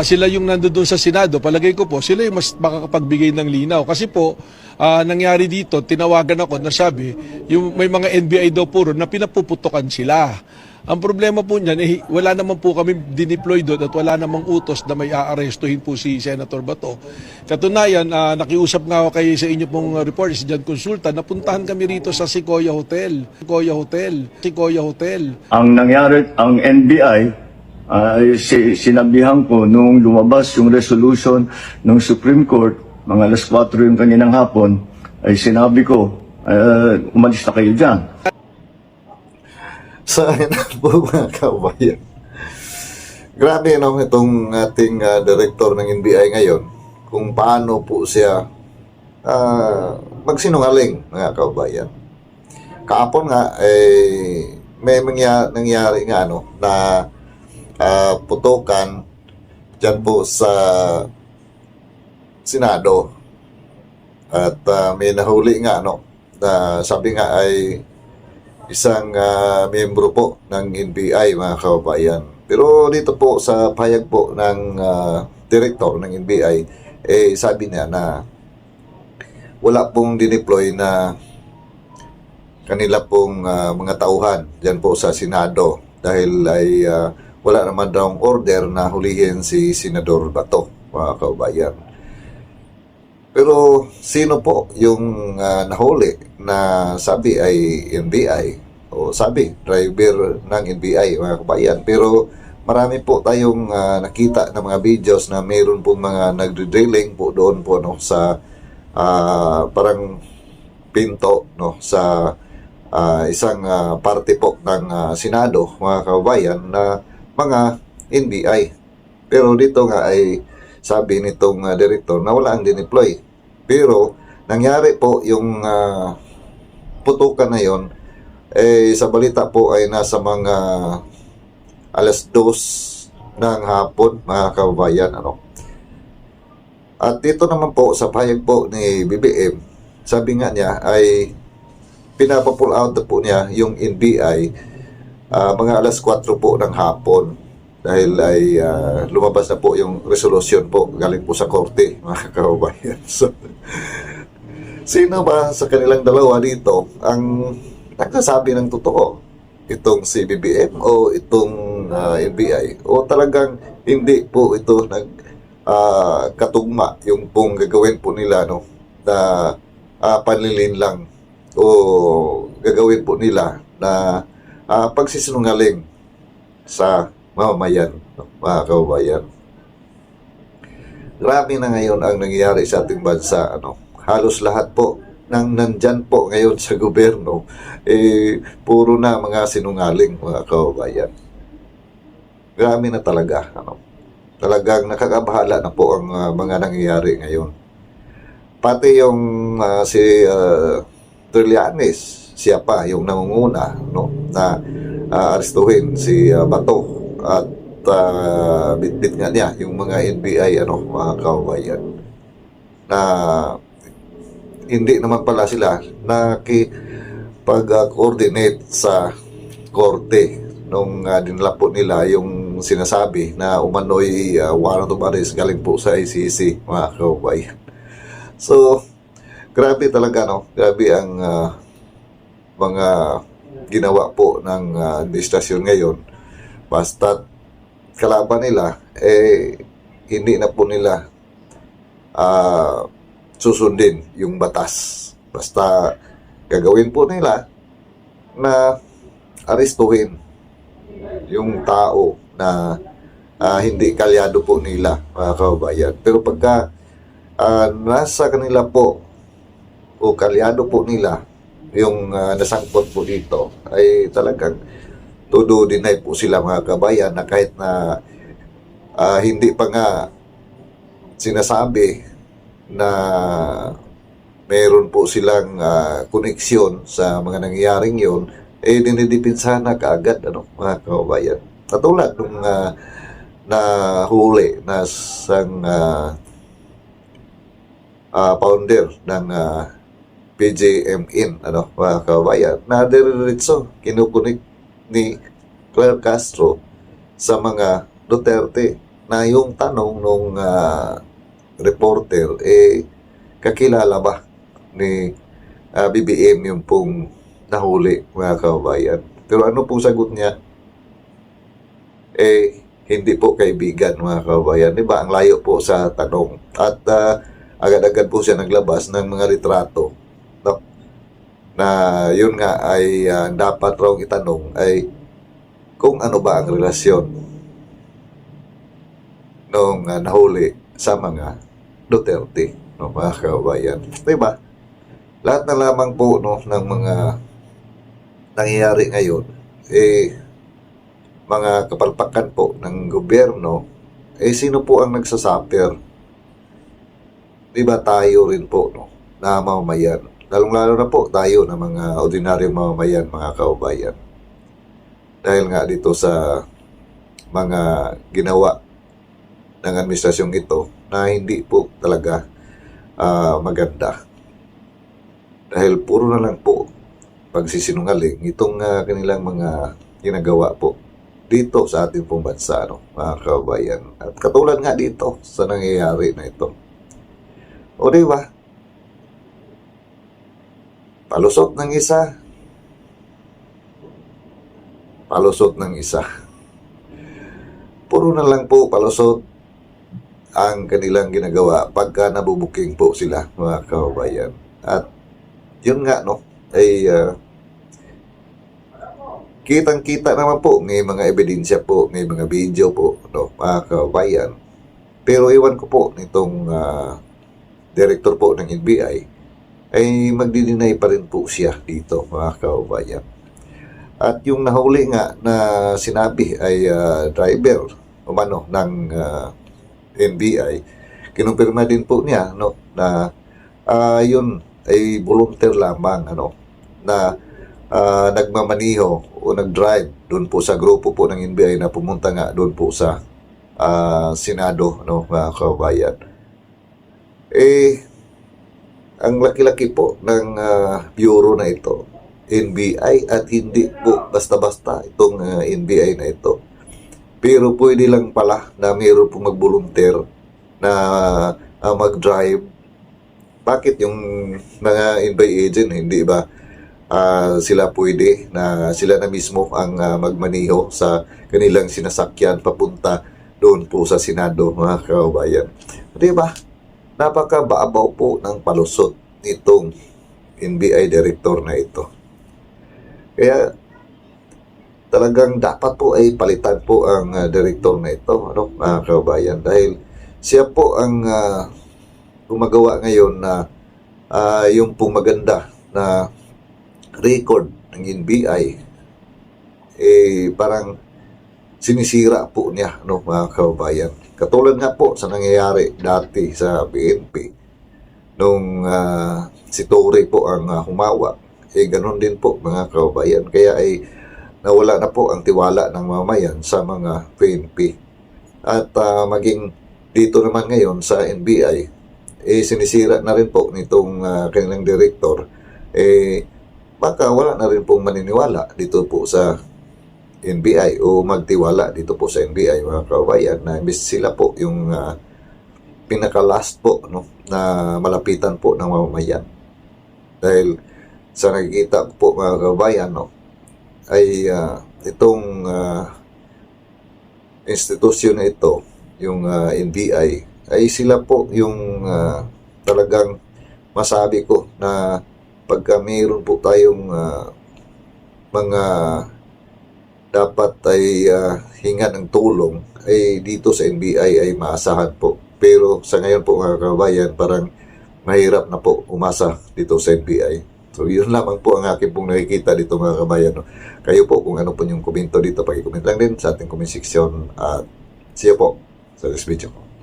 sila yung nandoon sa Senado, palagay ko po, sila yung mas makakapagbigay ng linaw. Kasi po, nangyari dito, tinawagan ako na sabi, yung may mga NBI daw po ron na pinapuputukan sila. Ang problema po niyan, wala naman po kami dineploy doon at wala namang utos na may aarestuhin po si Senator Bato. Katunayan, nakiusap nga ako sa inyo pong reporter, si John Consulta, napuntahan kami rito sa Sequoia Hotel. Sequoia Hotel. Ang nangyari, ang NBI, sinabihan ko nung lumabas yung resolution ng Supreme Court, mga alas 4 yung kaninang hapon, ay sinabi ko, umalis na kayo dyan. Sa akin po mga kabayan. Grabe no, itong ating director ng NBI ngayon, kung paano po siya magsinungaling mga kabayan. Kaapon nga, may nangyari nga na putukan dyan po sa Senado. At may nahuli nga na sabi nga ay isang miyembro po ng NBI mga kababayan. Pero dito po sa pahayag po ng director ng NBI, sabi niya na wala pong dineploy na kanila pong mga tauhan dyan po sa Senado dahil ay wala naman daw order na hulihin si Senador Bato mga kababayan. Pero sino po yung nahuli na sabi ay NBI o sabi driver ng NBI mga kabayan? Pero marami po tayong nakita na mga videos na mayroon po mga nagde-drilling po doon po sa parang pinto sa isang parte po ng Senado mga kababayan na mga NBI. Pero dito nga ay sabi nitong director na wala ang dineploy. Pero nangyari po yung putukan na yon, sa balita po ay nasa mga alas 2 ng hapon mga kababayan. At dito naman po sa pahayag po ni BBM, sabi nga niya ay pinapapull out po niya yung NBI mga alas 4 po ng hapon. Dahil ay lumabas na po yung resolution po galing po sa korte mga kababayan. So, sino ba sa kanilang dalawa dito ang nagsasabi ng totoo? Itong si BBM o itong NBI? O talagang hindi po ito katugma yung pong gagawin po nila na panlilin lang o gagawin po nila na pagsisinungaling sa mamamayan, mga kababayan. Grabe na ngayon ang nangyayari sa ating bansa. Halos lahat po nang nandyan po ngayon sa gobyerno, puro na mga sinungaling, mga kababayan. Grabe na talaga. Talagang nakakabahala na po ang mga nangyayari ngayon. Pati yung si Trillanes, siya pa yung nangunguna na arestuhin si Bato at bitbit nga niya yung mga NBI mga kababayan na hindi naman pala sila nakipag-coordinate sa korte nung dinala po nila yung sinasabi na umano'y warrant of arrest galing po sa ICC mga kababayan. So grabe talaga grabe ang mga ginawa po ng administrasyon ngayon. Basta kalaban nila, hindi na po nila susundin yung batas. Basta gagawin po nila na arestuhin yung tao na hindi kalyado po nila, mga kababayan. Pero pagka nasa kanila po o kalyado po nila yung nasangkot po dito, ay talagang todo deny po sila mga kabayan na kahit na hindi pa nga sinasabi na meron po silang koneksyon sa mga nangyayaring yun, dinidipinsahan na kaagad mga kabayan. Katulad nung nahuli na isang founder ng PJMIN, mga kabayan, na diretso kinukunik ni Claire Castro sa mga Duterte. na yung tanong nung reporter, kakilala ba ni BBM yung pong nahuli, mga kababayan? Pero ano pong sagot niya? Hindi po kaibigan, mga kababayan. Di ba? Ang layo po sa tanong. At agad-agad po siya naglabas ng mga litrato, no? Na yun nga ay dapat raw itanong ay kung ano ba ang relasyon nung nahuli sa mga Duterte, no, mga kababayan. Diba? Lahat na lamang po, no, ng mga nangyayari ngayon, mga kapalpakan po ng gobyerno, sino po ang nagsasuffer? Diba tayo rin po, no, na mamamayan. Lalong-lalo na po tayo na mga ordinaryong mamamayan, mga kababayan. Dahil nga dito sa mga ginawa ng administrasyong ito na hindi po talaga maganda. Dahil puro na lang po pagsisinungaling itong kanilang mga ginagawa po dito sa ating pong bansa, no, mga kababayan. At katulad nga dito sa nangyayari na ito. O diba? Palusot ng isa. Palusot ng isa. Puro na lang po palusot ang kanilang ginagawa pagka nabubuking po sila, mga kababayan. At yun nga, no, ay kitang-kita naman po, may mga ebidensya po, may mga video po, no, mga kababayan. Pero iwan ko po nitong director po ng NBI ay magdi-deny pa rin po siya dito, mga kababayan. At yung nahuli nga na sinabi ay driver umano ng NBI, kinumpirma din po niya, no, na yun ay volunteer lamang, ano, na nagmamaniho o nag-drive doon po sa grupo po ng NBI na pumunta nga doon po sa Senado, no, mga kababayan. Ang laki-laki po ng bureau na ito, NBI, at hindi po basta-basta itong NBI na ito. Pero pwede lang pala na mayroon pong mag-volunteer na mag-drive. Bakit yung mga NBI agent, hindi ba sila pwede na sila na mismo ang magmaniho sa kanilang sinasakyan papunta doon po sa Senado, mga kababayan? Di ba? Napakabaabaw po ng palusot nitong NBI director na ito. Kaya talagang dapat po ay palitan po ang director na ito, ano, mga kababayan, dahil siya po ang gumagawa ngayon na yung pong maganda na record ng NBI, parang sinisira po niya, no, mga kababayan. Katulad nga po sa nangyayari dati sa PNP nung si Torre po ang humawak, ganun din po, mga kababayan. Kaya ay nawala na po ang tiwala ng mamayan sa mga PNP. At maging dito naman ngayon sa NBI, sinisira na rin po nitong kanilang director, baka wala na rin pong maniniwala dito po sa NBI o magtiwala dito po sa NBI, mga kababayan, na imbes sila po yung pinaka-last po, no, na malapitan po ng mamamayan. Dahil sa nakikita po, mga kababayan, no, ay itong institusyon na ito, yung NBI, ay sila po yung talagang masabi ko na pagka mayroon po tayong mga dapat ay hinga ng tulong, ay dito sa NBI ay maasahan po. Pero sa ngayon po, mga kababayan, parang mahirap na po umasa dito sa NBI. So yun lamang po ang aking pong nakikita dito, mga kabayan, no? Kayo po kung ano po yung komento dito, pag-comment lang din sa ating comment section. At see you po sa next video ko.